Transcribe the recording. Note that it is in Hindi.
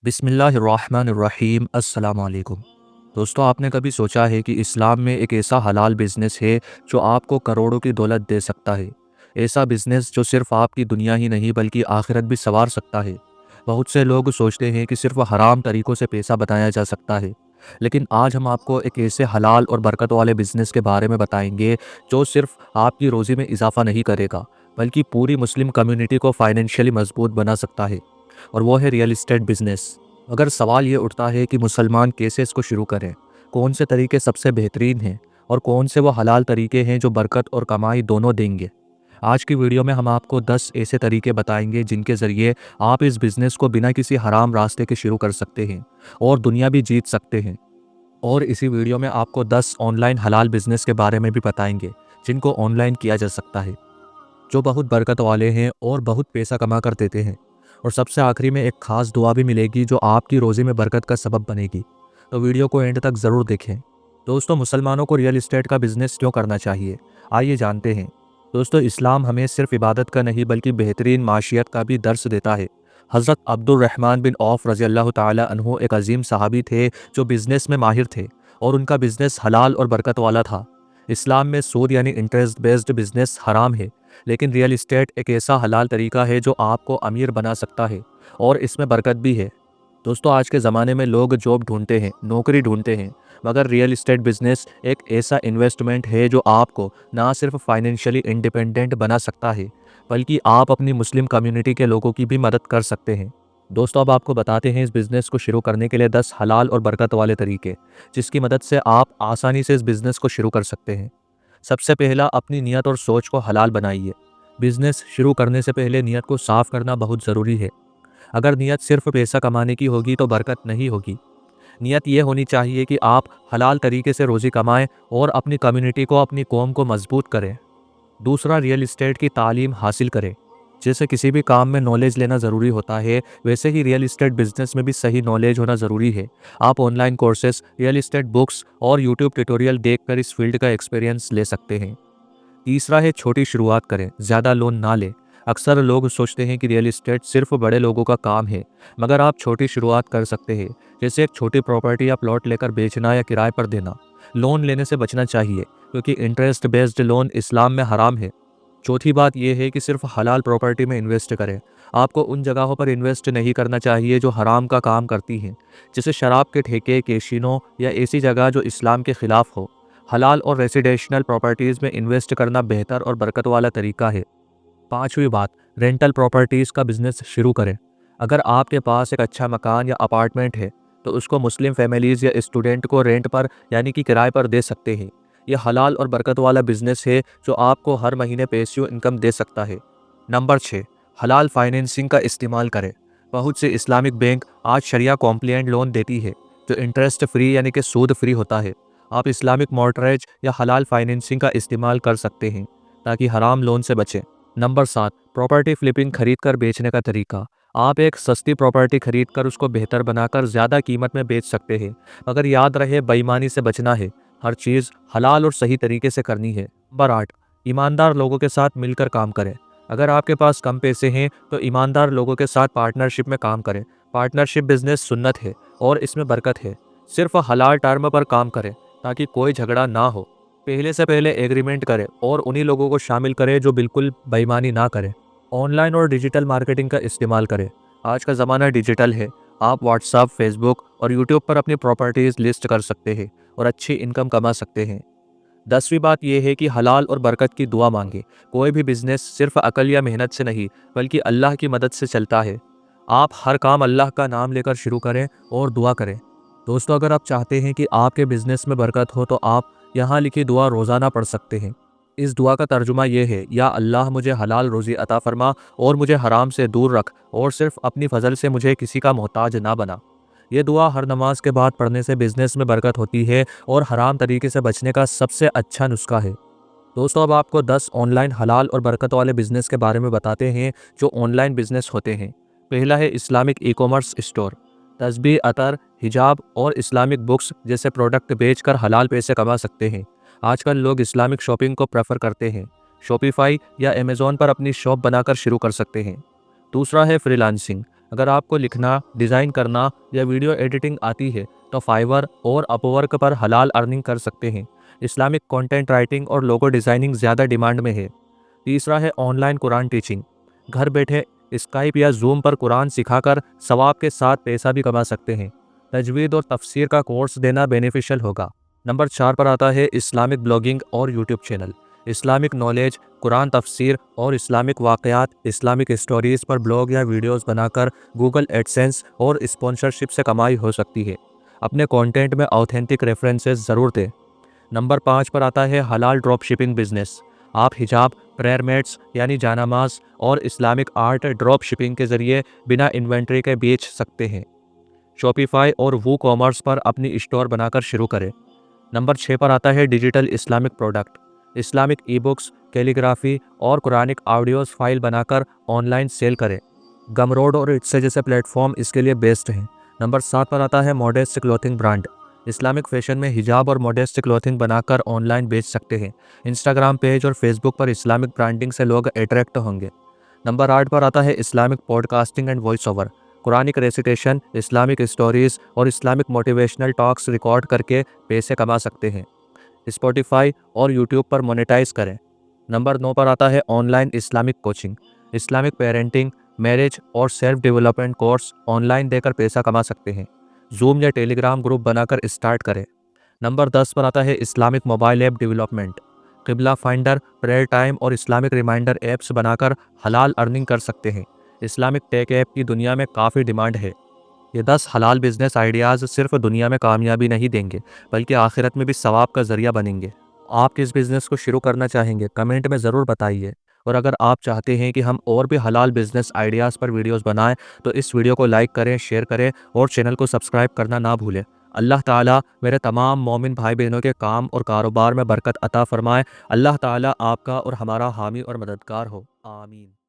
बिस्मिल्लाहिर्रहमानिर्रहीम अस्सलाम वालेकुम। दोस्तों, आपने कभी सोचा है कि इस्लाम में एक ऐसा हलाल बिज़नेस है जो आपको करोड़ों की दौलत दे सकता है। ऐसा बिज़नेस जो सिर्फ़ आपकी दुनिया ही नहीं बल्कि आखिरत भी संवार सकता है। बहुत से लोग सोचते हैं कि सिर्फ़ हराम तरीक़ों से पैसा बनाया जा सकता है, लेकिन आज हम आपको एक ऐसे हलाल और बरकत वाले बिज़नेस के बारे में बताएंगे जो सिर्फ़ आपकी रोज़ी में इजाफ़ा नहीं करेगा बल्कि पूरी मुस्लिम कम्युनिटी को फ़ाइनेंशियली मजबूत बना सकता है, और वो है रियल इस्टेट बिज़नेस। अगर सवाल ये उठता है कि मुसलमान कैसे इसको शुरू करें, कौन से तरीके सबसे बेहतरीन हैं और कौन से वो हलाल तरीके हैं जो बरकत और कमाई दोनों देंगे। आज की वीडियो में हम आपको 10 ऐसे तरीके बताएंगे जिनके ज़रिए आप इस बिज़नेस को बिना किसी हराम रास्ते के शुरू कर सकते हैं और दुनिया भी जीत सकते हैं। और इसी वीडियो में आपको 10 ऑनलाइन हलाल बिज़नेस के बारे में भी बताएंगे जिनको ऑनलाइन किया जा सकता है, जो बहुत बरकत वाले हैं और बहुत पैसा कमा कर देते हैं। और सबसे आखिरी में एक ख़ास दुआ भी मिलेगी जो आपकी रोज़ी में बरकत का सबब बनेगी। तो वीडियो को एंड तक ज़रूर देखें। दोस्तों, मुसलमानों को रियल इस्टेट का बिज़नेस क्यों करना चाहिए, आइए जानते हैं। दोस्तों, इस्लाम हमें सिर्फ इबादत का नहीं बल्कि बेहतरीन माशियत का भी दर्स देता है। हज़रत अब्दुर्रहमान बिन औफ़ रज़ी अल्लाह ताला अन्हु एक अजीम सहाबी थे जो बिज़नेस में माहिर थे, और उनका बिज़नेस हलाल और बरकत वाला था। इस्लाम में सूद यानी इंटरेस्ट बेस्ड बिज़नेस हराम है, लेकिन रियल इस्टेट एक ऐसा हलाल तरीका है जो आपको अमीर बना सकता है, और इसमें बरकत भी है। दोस्तों, आज के ज़माने में लोग जॉब ढूंढते हैं, नौकरी ढूंढते हैं, मगर रियल इस्टेट बिजनेस एक ऐसा इन्वेस्टमेंट है जो आपको ना सिर्फ फाइनेंशियली इंडिपेंडेंट बना सकता है बल्कि आप अपनी मुस्लिम कम्युनिटी के लोगों की भी मदद कर सकते हैं। दोस्तों, अब आपको बताते हैं इस बिज़नेस को शुरू करने के लिए 10 हलाल और बरकत वाले तरीके, जिसकी मदद से आप आसानी से इस बिज़नेस को शुरू कर सकते हैं। सबसे पहला, अपनी नीयत और सोच को हलाल बनाइए। बिजनेस शुरू करने से पहले नीयत को साफ करना बहुत ज़रूरी है। अगर नीयत सिर्फ पैसा कमाने की होगी तो बरकत नहीं होगी। नीयत ये होनी चाहिए कि आप हलाल तरीके से रोज़ी कमाएं और अपनी कम्युनिटी को, अपनी कौम को मजबूत करें। दूसरा, रियल इस्टेट की तालीम हासिल करें। जैसे किसी भी काम में नॉलेज लेना ज़रूरी होता है, वैसे ही रियल इस्टेट बिजनेस में भी सही नॉलेज होना ज़रूरी है। आप online courses, real estate books और यूट्यूब ट्यूटोरियल देखकर इस फील्ड का एक्सपीरियंस ले सकते हैं। तीसरा है, छोटी शुरुआत करें, ज़्यादा लोन ना लें। अक्सर लोग सोचते हैं कि रियल इस्टेट सिर्फ बड़े लोगों का काम है, मगर आप छोटी शुरुआत कर सकते हैं, जैसे एक छोटी प्रॉपर्टी या प्लॉट लेकर बेचना या किराए पर देना। लोन लेने से बचना चाहिए क्योंकि इंटरेस्ट बेस्ड लोन इस्लाम में हराम है। चौथी बात यह है कि सिर्फ हलाल प्रॉपर्टी में इन्वेस्ट करें। आपको उन जगहों पर इन्वेस्ट नहीं करना चाहिए जो हराम का काम करती हैं, जैसे शराब के ठेके, कैसीनो या ऐसी जगह जो इस्लाम के खिलाफ हो। हलाल और रेसिडेंशियल प्रॉपर्टीज़ में इन्वेस्ट करना बेहतर और बरकत वाला तरीका है। पांचवी बात, रेंटल प्रॉपर्टीज़ का बिजनेस शुरू करें। अगर आपके पास एक अच्छा मकान या अपार्टमेंट है तो उसको मुस्लिम फैमिलीज़ या स्टूडेंट को रेंट पर यानी कि किराए पर दे सकते हैं। यह हलाल और बरकत वाला बिजनेस है जो आपको हर महीने पैसिव इनकम दे सकता है। नंबर 6, हलाल फाइनेंसिंग का इस्तेमाल करें। बहुत से इस्लामिक बैंक आज शरिया कॉम्प्लिएंट लोन देती है जो इंटरेस्ट फ्री यानी कि सूद फ्री होता है। आप इस्लामिक मॉर्टगेज या हलाल फाइनेंसिंग का इस्तेमाल कर सकते हैं ताकि हराम लोन से बचें। नंबर 7, प्रॉपर्टी फ्लिपिंग खरीद कर बेचने का तरीका। आप एक सस्ती प्रॉपर्टी खरीद कर उसको बेहतर बनाकर ज़्यादा कीमत में बेच सकते हैं, मगर याद रहे बेईमानी से बचना है। हर चीज़ हलाल और सही तरीके से करनी है। नंबर 8, ईमानदार लोगों के साथ मिलकर काम करें। अगर आपके पास कम पैसे हैं तो ईमानदार लोगों के साथ पार्टनरशिप में काम करें। पार्टनरशिप बिजनेस सुन्नत है और इसमें बरकत है। सिर्फ हलाल टर्म पर काम करें ताकि कोई झगड़ा ना हो। पहले से पहले एग्रीमेंट करें और उन्हीं लोगों को शामिल करें जो बिल्कुल बेईमानी ना करें। ऑनलाइन और डिजिटल मार्केटिंग का इस्तेमाल करें। आज का ज़माना डिजिटल है। आप व्हाट्सएप, फेसबुक और यूट्यूब पर अपनी प्रॉपर्टीज़ लिस्ट कर सकते हैं और अच्छी इनकम कमा सकते हैं। 10वीं बात यह है कि हलाल और बरकत की दुआ मांगे। कोई भी बिजनेस सिर्फ अकल या मेहनत से नहीं बल्कि अल्लाह की मदद से चलता है। आप हर काम अल्लाह का नाम लेकर शुरू करें और दुआ करें। दोस्तों, अगर आप चाहते हैं कि आपके बिजनेस में बरकत हो तो आप यहाँ लिखी दुआ रोज़ाना पढ़ सकते हैं। इस दुआ का तर्जुमा यह है, या अल्लाह मुझे हलाल रोज़ी अता फरमा और मुझे हराम से दूर रख, और सिर्फ अपनी फजल से मुझे किसी का मोहताज ना बना। ये दुआ हर नमाज के बाद पढ़ने से बिजनेस में बरकत होती है और हराम तरीके से बचने का सबसे अच्छा नुस्खा है। दोस्तों, अब आपको 10 ऑनलाइन हलाल और बरकत वाले बिजनेस के बारे में बताते हैं जो ऑनलाइन बिजनेस होते हैं। पहला है इस्लामिक ई कॉमर्स स्टोर। तस्बीह, अतर, हिजाब और इस्लामिक बुक्स जैसे प्रोडक्ट बेचकर हलाल पैसे कमा सकते हैं। आजकल लोग इस्लामिक शॉपिंग को प्रेफर करते हैं। शॉपिफाई या अमेज़ॉन पर अपनी शॉप बनाकर शुरू कर सकते हैं। दूसरा है फ्रीलांसिंग। अगर आपको लिखना, डिज़ाइन करना या वीडियो एडिटिंग आती है तो फाइवर और अपवर्क पर हलाल अर्निंग कर सकते हैं। इस्लामिक कंटेंट राइटिंग और लोगो डिज़ाइनिंग ज़्यादा डिमांड में है। तीसरा है ऑनलाइन कुरान टीचिंग। घर बैठे स्काइप या जूम पर कुरान सिखाकर सवाब के साथ पैसा भी कमा सकते हैं। तजवीद और तफसीर का कोर्स देना बेनिफिशियल होगा। नंबर 4 पर आता है इस्लामिक ब्लॉगिंग और YouTube channel. Islamic knowledge, Quran तफसीर और इस्लामिक वाक़यात, इस्लामिक स्टोरीज़ पर ब्लॉग या वीडियोस बनाकर गूगल एडसेंस और स्पॉन्सरशिप से कमाई हो सकती है। अपने कंटेंट में ऑथेंटिक रेफरेंसेस ज़रूर दें। नंबर 5 पर आता है हलाल ड्रॉप शिपिंग बिजनेस। आप हिजाब, प्रेयर मैट्स यानी जानामाज और इस्लामिक आर्ट ड्रॉप शिपिंग के ज़रिए बिना इन्वेंट्री के बेच सकते हैं। शॉपिफाई और वू कॉमर्स पर अपनी स्टोर बनाकर शुरू करें। नंबर 6 पर आता है digital Islamic product. Islamic e books, calligraphy और कुरानिक ऑडियोस फाइल बनाकर ऑनलाइन सेल करें। गमरोड और इट्से जैसे प्लेटफॉर्म इसके लिए बेस्ट हैं। नंबर 7 पर आता है modest clothing brand. Islamic fashion में हिजाब और मॉडेस्ट क्लॉथिंग बनाकर ऑनलाइन बेच सकते हैं। इंस्टाग्राम पेज और फेसबुक पर इस्लामिक ब्रांडिंग से लोग अट्रैक्ट होंगे। नंबर 8 पर आता है Islamic podcasting and voice over. Quranic recitation, Islamic stories और इस्लामिक मोटिवेशनल टॉक्स रिकॉर्ड करके पैसे कमा सकते हैं। स्पॉटिफाई और यूट्यूब पर मोनेटाइज करें। नंबर 9 पर आता है online Islamic coaching. Islamic parenting, marriage और सेल्फ डेवलपमेंट कोर्स ऑनलाइन देकर पैसा कमा सकते हैं। जूम या टेलीग्राम ग्रुप बनाकर स्टार्ट करें। नंबर 10 पर आता है इस्लामिक मोबाइल ऐप डेवलपमेंट। किबला फाइंडर, प्रेयर टाइम और इस्लामिक रिमाइंडर ऐप्स बनाकर हलाल अर्निंग कर सकते हैं। इस्लामिक टेक ऐप की दुनिया में काफ़ी डिमांड है। ये 10 हलाल बिजनेस आइडियाज़ सिर्फ दुनिया में कामयाबी नहीं देंगे, बल्कि आखिरत में भी सवाब का ज़रिया बनेंगे। आप किस बिज़नेस को शुरू करना चाहेंगे, कमेंट में ज़रूर बताइए। और अगर आप चाहते हैं कि हम और भी हलाल बिजनेस आइडियाज़ पर वीडियोस बनाएं, तो इस वीडियो को लाइक करें, शेयर करें और चैनल को सब्सक्राइब करना ना भूलें। अल्लाह ताला मेरे तमाम मोमिन भाई बहनों के काम और कारोबार में बरकत अता फरमाए। अल्लाह ताला आपका और हमारा हामी और मददगार हो। आमीन।